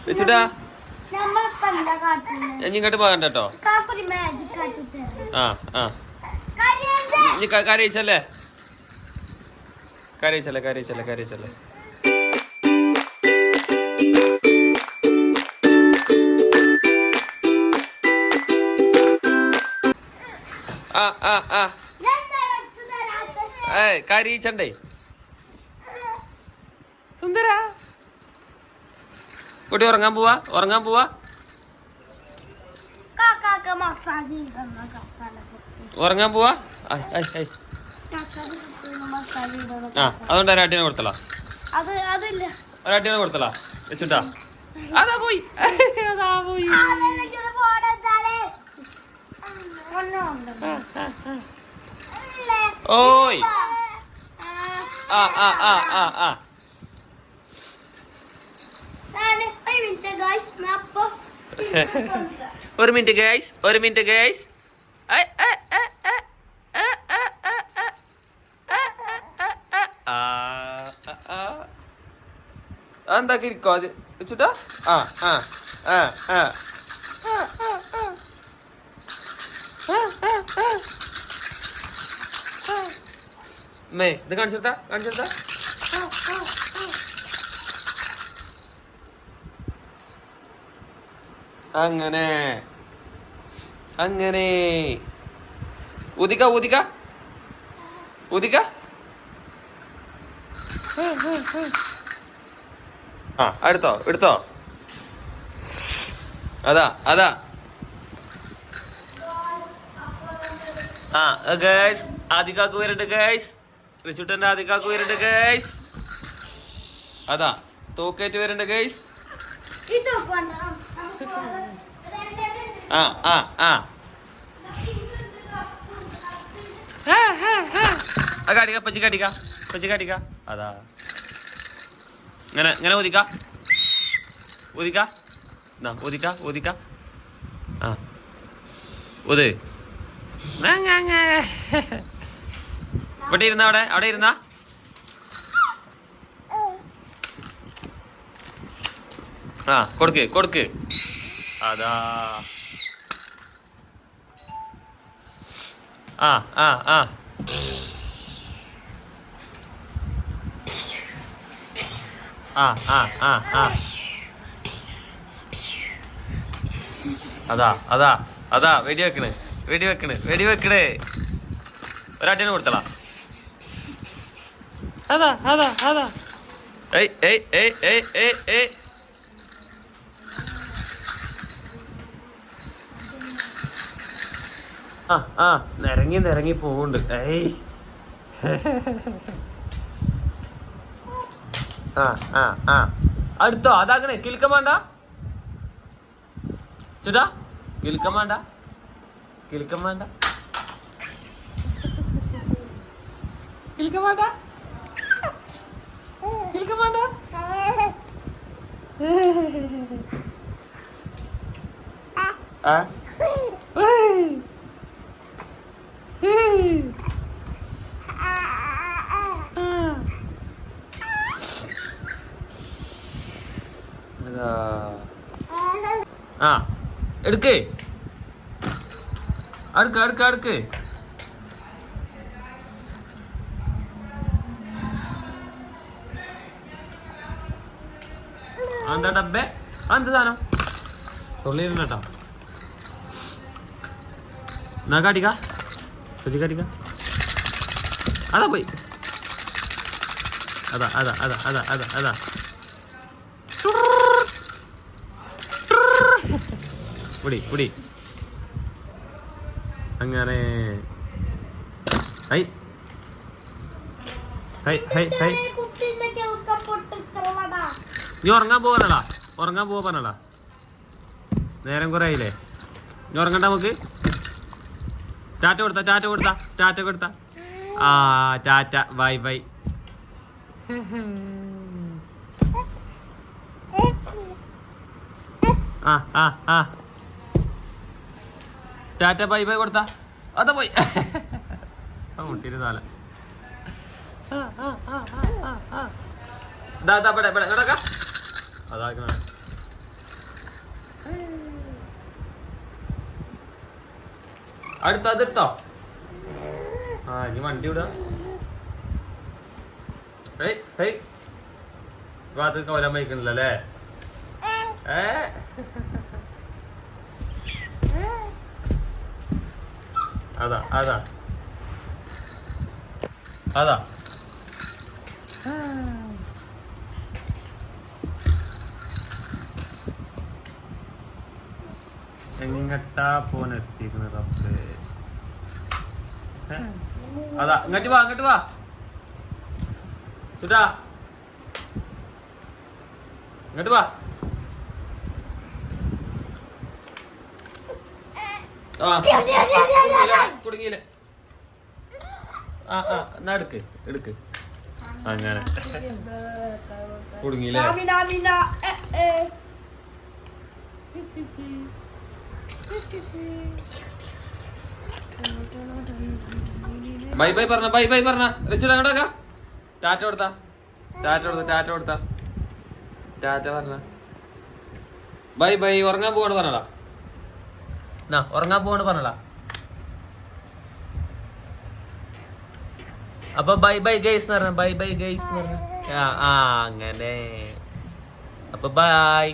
വെച്ചിട്ടാ ഇങ്ങോട്ട് പോകണ്ട കേട്ടോ. ആ ആ ഇനി കരയിച്ചല്ലേ കരയിച്ചല്ലേ കരയിച്ചല്ലേ കരയിച്ചല്ലേ. ആ ആ ആ കരയിച്ചണ്ടേ സുന്ദര കുട്ടി ഉറങ്ങാൻ പോവാ ഉറങ്ങാൻ പോവാ. ഉറങ്ങാൻ പോവാ. ആ അതുകൊണ്ട് ഒരാട്ടിനെ കൊടുത്തലാ ഒരാട്ടിനെ കൊടുത്തലാ വെച്ചിട്ടാ. അതാ പോയി അതാ പോയി. ഓയ് ആ ആ ആ ആ ആ ഒരു മിനിറ്റ് ഗൈസ് ഒരു മിനിറ്റ് ഗൈസ്. എന്താക്കി ഇരിക്കോ അത് വെച്ചിട്ടാ. ആ ആ ആ ആ മേ ഇത് കാണിച്ചെടുത്താ കാണിച്ചെടുത്താ. അങ്ങനെ അങ്ങനെ ഊതിക്ക ഊതിക്ക ഊതിക്ക. ആ എടുത്തോ എടുത്തോ. അതാ അതാ. ആ ഗൈസ് ആദികാക്ക് വരുന്നുണ്ട് ഗൈസ്. റിച്ചുട്ടന്റെ ആദികാക്ക് വരുന്നുണ്ട് ഗൈസ്. അതാ തോക്കേറ്റ് വരുന്നുണ്ട് ഗൈസ്. ആ ആ ആ കാട്ടിക്ക പച്ചി കാട്ടിക്ക പച്ചി കാട്ടിക്ക. അതാ ഇങ്ങനെ ഇങ്ങനെ ഊതിക്ക ഊതിക്ക ഊതിക്ക ഊതിക്ക. ആ ഊത്. ഇവിടെ ഇരുന്ന അവിടെ അവിടെ ഇരുന്ന. ആ കൊടുക്ക് കൊടുക്ക്. അതാ ആ ആ ആ ആ ആ ആ ആ അതാ അതാ അതാ വെടി വെക്കണ് വെടി വെക്കണ് വെടി വെക്കണ്. ഒരാട്ടിനെ കൊടുത്തളാ. അതാ അതാ അതാ. ഏയ് ഏയ് ഏയ് ഏയ് ഏയ് ഏയ്. ആ ആ നിരങ്ങി നിരങ്ങി പോവുണ്ട്. ഏയ് ആ ആ ആ അടുത്തോ. അതാക്കണേ കിൽക്കം വേണ്ട ചേട്ടാ കിൽക്കം വേണ്ട കിൽക്കം വേണ്ട കിൽക്കം വേണ്ട കിൽക്കം വേണ്ട. ആ ആ എടുക്ക് അടുക്ക് അടുക്ക് അടുക്ക്. എന്താ ഡബ്ബേ എന്ത് സാധനം തൊള്ളിയിരുന്നട്ടോ. എന്നാ കാട്ടിക്ക പച്ചി കാട്ടിക്ക. അതാ പോയി. അതാ അതാ അതാ അതാ അതാ അതാ. പൊടി പൊടി അങ്ങനെ. High high high high. നീ ഉറങ്ങാൻ പോവാനടാ ഉറങ്ങാൻ പോവാ പറഞ്ഞടാ. നേരം കുറെ ആയില്ലേ. നീ ഉറങ്ങണ്ട നമുക്ക്. ടാറ്റ കൊടുത്ത ടാറ്റ കൊടുത്ത ടാറ്റ കൊടുത്ത. ആ ടാറ്റ ബൈ ബൈ. ആ ആ ആ ടാറ്റ ബൈ ബൈ കൊടുത്ത. അതാ പോയി മുട്ടിരുന്നാല. അതാ അതാ പെടെ പെടെ നടക്ക. അതാ അടുത്ത അതെടുത്തോ. ആ ഇനി വണ്ടി വിടാ. ഭാഗത്ത് കോലം വയ്ക്കണില്ല അല്ലേ? അതാ അതാ അതാ എങ്ങട്ടാ പോനെത്തിക്കുന്ന റബ്ബേ. അതാ ഇങ്ങോട്ട് വാ, ഇങ്ങോട്ട് വാ സുടാ, ഇങ്ങോട്ട് വാ. കുടുങ്ങിയില്ലേ? എന്നാ എടുക്ക് എടുക്ക്. അങ്ങനെ കുടുങ്ങിയില്ലേ? ബൈ ബൈ പറഞ്ഞ, ബൈ ബൈ പറഞ്ഞ. റിച്ചുടെ അങ്ങോട്ടേക്കാ ടാറ്റ കൊടുത്താ, ടാറ്റ കൊടുത്ത, ടാറ്റ കൊടുത്താ, ടാറ്റ പറഞ്ഞ. Bye bye. ഉറങ്ങാൻ പോവാണ് പറഞ്ഞടാ. ഉറങ്ങാൻ പോവാണ് പറഞ്ഞടാ. അപ്പൊ ബൈ ബൈ ഗൈസ് എന്ന് പറഞ്ഞ, ബൈ ബൈ ഗൈസ് എന്ന് പറഞ്ഞ. അങ്ങനെ അപ്പൊ ബൈ.